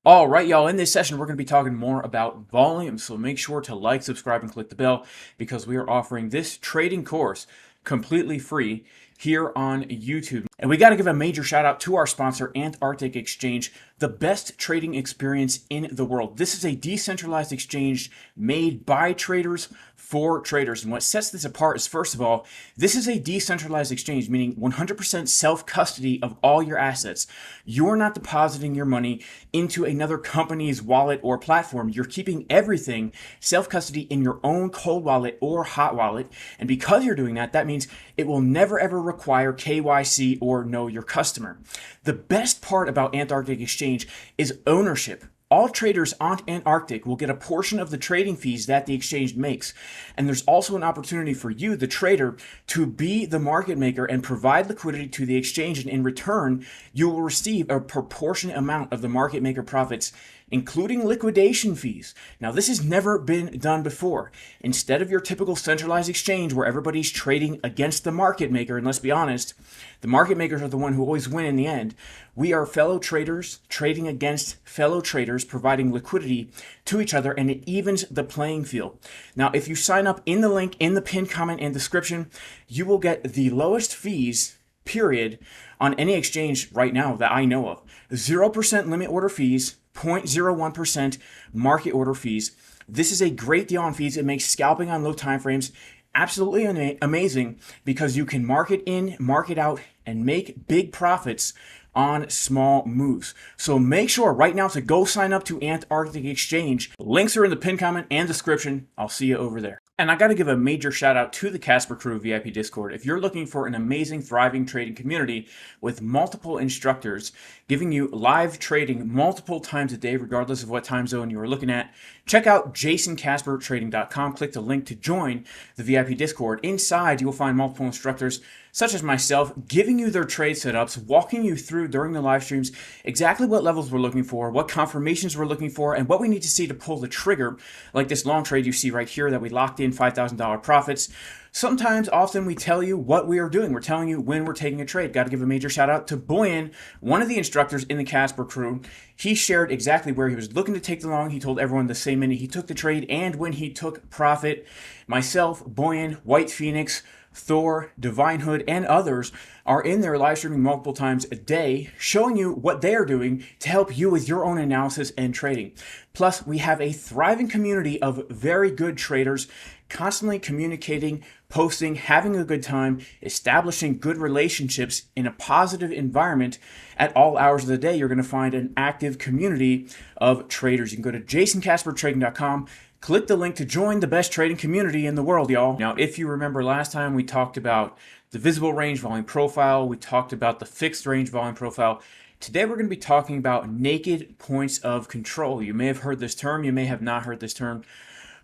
All right, y'all, in this session, we're going to be talking more about volume. So make sure to like, subscribe, and click the bell because we are offering this trading course completely free here on YouTube. And we got to give a major shout out to our sponsor, Antarctic Exchange, the best trading experience in the world. This is a decentralized exchange made by traders for traders. And what sets this apart is, first of all, this is a decentralized exchange, meaning 100% self-custody of all your assets. You're not depositing your money into another company's wallet or platform. You're keeping everything self-custody in your own cold wallet or hot wallet. And because you're doing that, that means it will never ever require KYC or know your customer. The best part about Antarctic Exchange is ownership. All traders on Antarctic will get a portion of the trading fees that the exchange makes. And there's also an opportunity for you, the trader, to be the market maker and provide liquidity to the exchange. And in return, you will receive a proportionate amount of the market maker profits, including liquidation fees. Now, this has never been done before. Instead of your typical centralized exchange where everybody's trading against the market maker, and let's be honest, the market makers are the one who always win in the end. We are fellow traders trading against fellow traders, providing liquidity to each other, and it evens the playing field. Now, if you sign up in the link in the pinned comment and description, you will get the lowest fees, period, on any exchange right now that I know of. 0% limit order fees, 0.01% market order fees. This is a great deal on fees. It makes scalping on low time frames absolutely amazing because you can market in, market out, and make big profits on small moves. So make sure right now to go sign up to Antarctic Exchange. Links are in the pinned comment and description. I'll see you over there. And I got to give a major shout out to the Casper Crew VIP Discord. If you're looking for an amazing, thriving trading community with multiple instructors giving you live trading multiple times a day, regardless of what time zone you are looking at, check out jasoncaspertrading.com. Click the link to join the VIP Discord. Inside, you will find multiple instructors, such as myself, giving you their trade setups, walking you through during the live streams exactly what levels we're looking for, what confirmations we're looking for, and what we need to see to pull the trigger, like this long trade you see right here that we locked in $5,000 profits. Sometimes, often, we tell you what we are doing. We're telling you when we're taking a trade. Got to give a major shout out to Boyan, one of the instructors in the Casper Crew. He shared exactly where he was looking to take the long. He told everyone the same minute he took the trade and when he took profit. Myself, Boyan, White Phoenix, Thor, Divine Hood, and others are in there live streaming multiple times a day, showing you what they are doing to help you with your own analysis and trading. Plus, we have a thriving community of very good traders constantly communicating, posting, having a good time, establishing good relationships in a positive environment. At all hours of the day, you're going to find an active community of traders. You can go to jasoncaspertrading.com. Click the link to join the best trading community in the world, y'all. Now, if you remember last time, we talked about the visible range volume profile. We talked about the fixed range volume profile. Today, we're going to be talking about naked points of control. You may have heard this term. You may have not heard this term.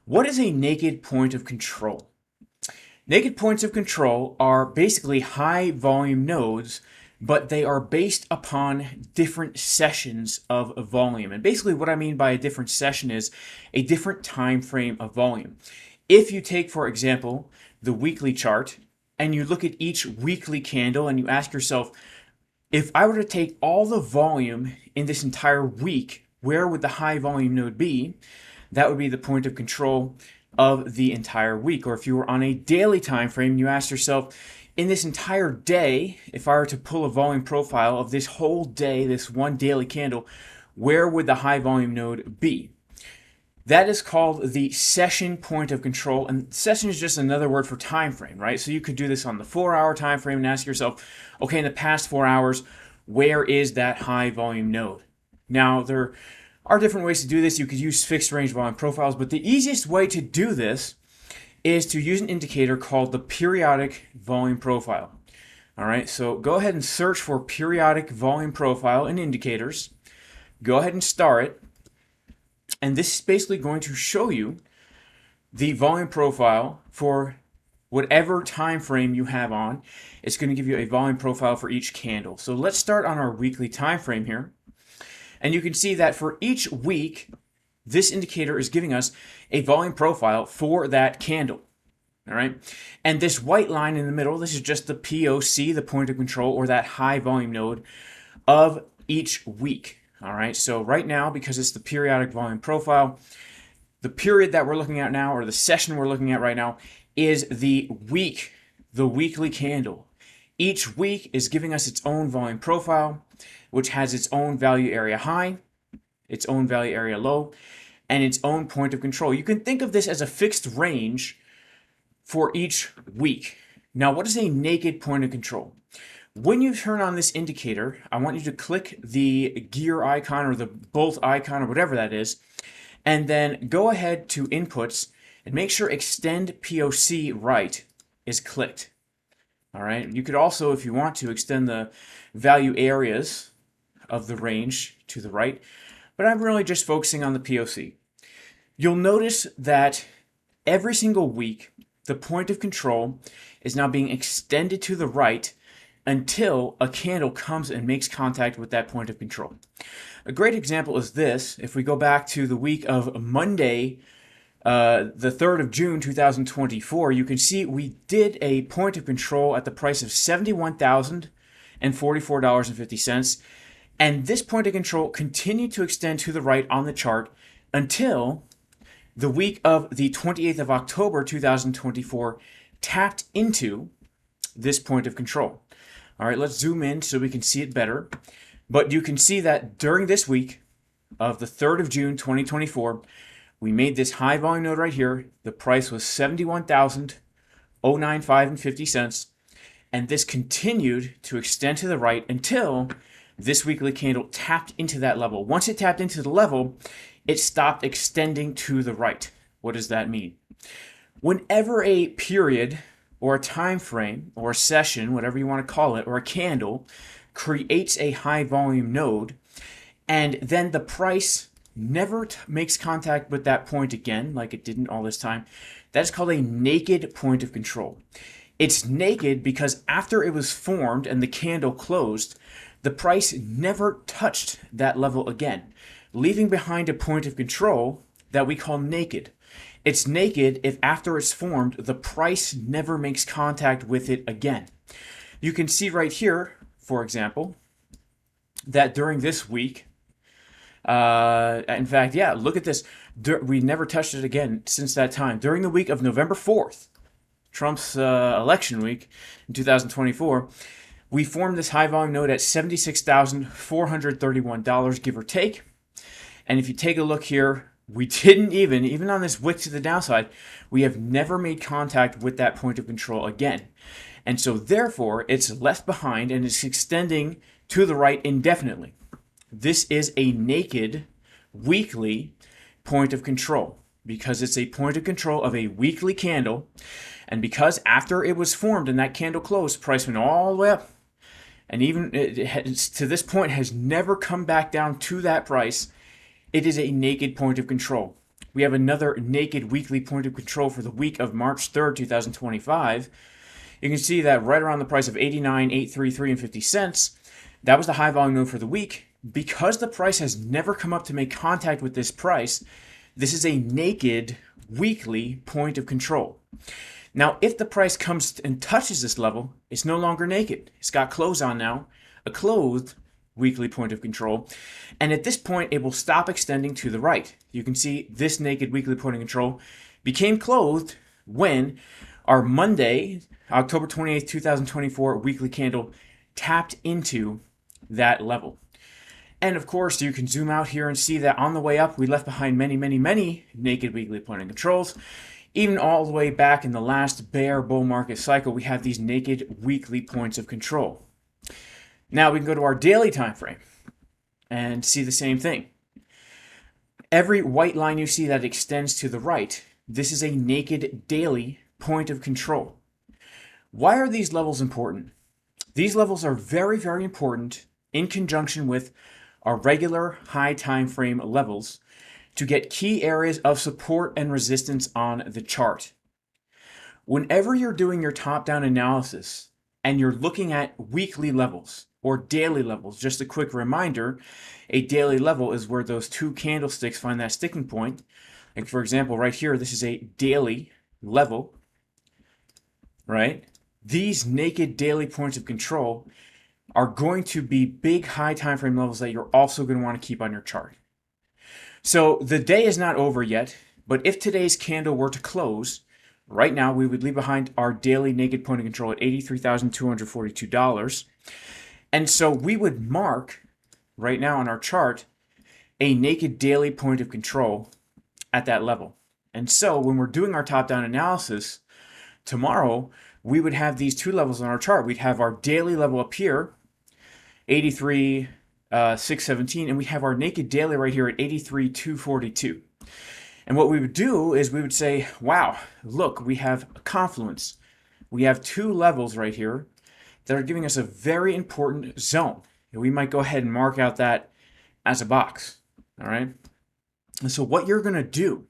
What is a naked point of control? Naked points of control are basically high volume nodes, but they are based upon different sessions of volume. And basically what I mean by a different session is a different time frame of volume. If you take, for example, the weekly chart and you look at each weekly candle and you ask yourself, if I were to take all the volume in this entire week, where would the high volume node be? That would be the point of control of the entire week. Or if you were on a daily time frame, you ask yourself, in this entire day, if I were to pull a volume profile of this whole day, this one daily candle, where would the high volume node be? That is called the session point of control, and session is just another word for time frame, right? So you could do this on the 4-hour time frame and ask yourself, okay, in the past 4 hours, where is that high volume node? Now, there are different ways to do this. You could use fixed range volume profiles, but the easiest way to do this is to use an indicator called the periodic volume profile. All right, so go ahead and search for periodic volume profile in indicators. Go ahead and star it. And this is basically going to show you the volume profile for whatever time frame you have on. It's going to give you a volume profile for each candle. So let's start on our weekly time frame here. And you can see that for each week, this indicator is giving us a volume profile for that candle. All right. And this white line in the middle, this is just the POC, the point of control, or that high volume node of each week. All right, so right now, because it's the periodic volume profile, the period that we're looking at now, or the session we're looking at right now, is the weekly candle. Each week is giving us its own volume profile, which has its own value area high, its own value area low, and its own point of control. You can think of this as a fixed range for each week. Now, what is a naked point of control? When you turn on this indicator, I want you to click the gear icon or the bolt icon or whatever that is, and then go ahead to inputs and make sure extend POC right is clicked. All right. You could also, if you want to, extend the value areas of the range to the right, but I'm really just focusing on the POC. You'll notice that every single week, the point of control is now being extended to the right until a candle comes and makes contact with that point of control. A great example is this. If we go back to the week of Monday, the 3rd of June 2024, you can see we did a point of control at the price of $71,044.50. And this point of control continued to extend to the right on the chart until the week of the 28th of October 2024 tapped into this point of control. All right, let's zoom in so we can see it better. But you can see that during this week of the 3rd of June 2024, we made this high volume node right here. The price was $71,095.50, and this continued to extend to the right until this weekly candle tapped into that level. Once it tapped into the level, it stopped extending to the right. What does that mean? Whenever a period or a time frame or a session, whatever you want to call it, or a candle creates a high volume node, and then the price never makes contact with that point again, like it didn't all this time, that's called a naked point of control. It's naked because after it was formed and the candle closed, the price never touched that level again, leaving behind a point of control that we call naked. It's naked if after it's formed, the price never makes contact with it again. You can see right here, for example, that during this week, in fact, yeah, look at this. We never touched it again since that time. During the week of November 4th, Trump's election week in 2024, we formed this high volume node at $76,431, give or take. And if you take a look here, we didn't even on this wick to the downside, we have never made contact with that point of control again. And so therefore, it's left behind and it's extending to the right indefinitely. This is a naked weekly point of control because it's a point of control of a weekly candle. And because after it was formed and that candle closed, price went all the way up. And even to this point has never come back down to that price. It is a naked point of control. We have another naked weekly point of control for the week of March 3rd, 2025. You can see that right around the price of $89,833.50, that was the high volume node for the week. Because the price has never come up to make contact with this price, this is a naked weekly point of control. Now, if the price comes and touches this level, it's no longer naked. It's got close on now, a closed weekly point of control. And at this point, it will stop extending to the right. You can see this naked weekly point of control became closed when our Monday, October 28th, 2024 weekly candle tapped into that level. And of course, you can zoom out here and see that on the way up, we left behind many, many, many naked weekly point of controls. Even all the way back in the last bear bull market cycle, we have these naked weekly points of control. Now we can go to our daily time frame and see the same thing. Every white line you see that extends to the right, this is a naked daily point of control. Why are these levels important? These levels are very, very important in conjunction with our regular high time frame levels to get key areas of support and resistance on the chart. Whenever you're doing your top-down analysis and you're looking at weekly levels or daily levels, just a quick reminder, a daily level is where those two candlesticks find that sticking point. Like for example, right here, this is a daily level, right? These naked daily points of control are going to be big high time frame levels that you're also going to want to keep on your chart. So the day is not over yet, but if today's candle were to close, right now we would leave behind our daily naked point of control at $83,242. And so we would mark right now on our chart a naked daily point of control at that level. And so when we're doing our top-down analysis, tomorrow we would have these two levels on our chart. We'd have our daily level up here, 83,617, and we have our naked daily right here at 83,242. And what we would do is we would say, wow, look, we have a confluence. We have two levels right here that are giving us a very important zone. And we might go ahead and mark out that as a box, all right? And so what you're going to do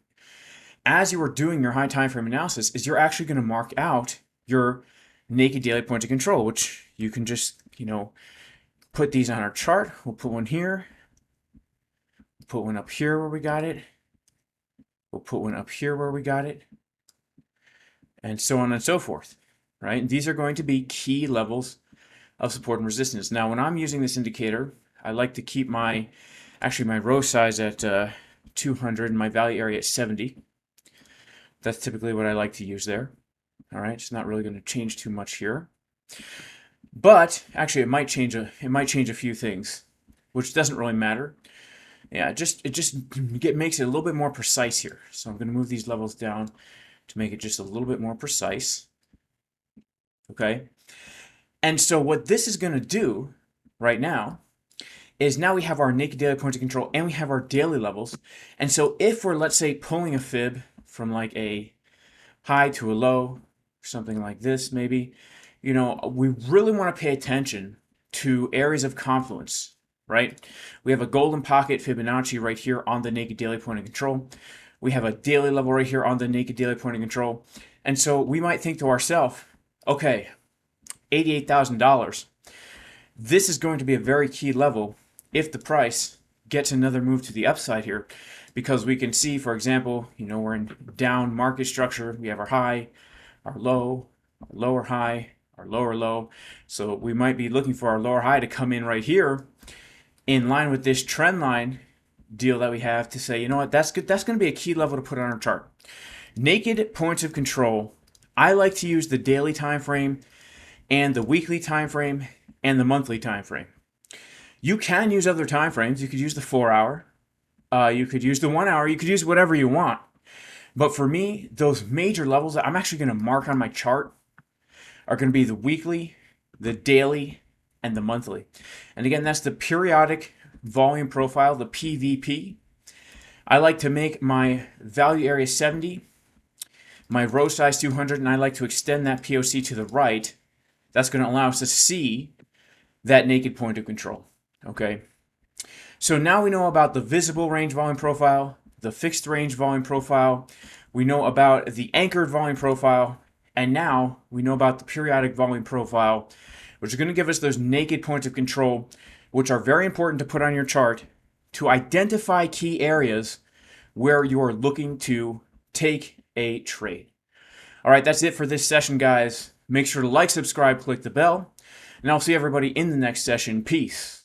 as you are doing your high time frame analysis is you're actually going to mark out your naked daily point of control, which you can just, put these on our chart. We'll put one here. We'll put one up here where we got it. We'll put one up here where we got it. And so on and so forth, right? And these are going to be key levels of support and resistance. Now, when I'm using this indicator, I like to keep my row size at 200 and my value area at 70. That's typically what I like to use there. All right, it's not really going to change too much here. But actually, it might change a few things, which doesn't really matter. Yeah, it just makes it a little bit more precise here. So I'm going to move these levels down to make it just a little bit more precise. Okay, and so what this is going to do right now is now we have our naked daily point of control and we have our daily levels. And so if we're, let's say, pulling a fib from like a high to a low, something like this maybe, we really want to pay attention to areas of confluence, right? We have a golden pocket Fibonacci right here on the naked daily point of control. We have a daily level right here on the naked daily point of control. And so we might think to ourselves, okay, $88,000. This is going to be a very key level if the price gets another move to the upside here, because we can see, for example, we're in down market structure. We have our high, our low, our lower high, our lower low. So we might be looking for our lower high to come in right here in line with this trend line deal that we have to say, what, that's good. That's going to be a key level to put on our chart. Naked points of control. I like to use the daily time frame and the weekly time frame and the monthly time frame. You can use other time frames. You could use the 4-hour. You could use the 1 hour. You could use whatever you want. But for me, those major levels that I'm actually going to mark on my chart are going to be the weekly, the daily, and the monthly. And again, that's the periodic volume profile, the PVP. I like to make my value area 70, my row size 200, and I like to extend that POC to the right. That's going to allow us to see that naked point of control. Okay. So now we know about the visible range volume profile, the fixed range volume profile. We know about the anchored volume profile. And now we know about the periodic volume profile, which is going to give us those naked points of control, which are very important to put on your chart to identify key areas where you're looking to take a trade. All right, that's it for this session, guys. Make sure to like, subscribe, click the bell, and I'll see everybody in the next session. Peace.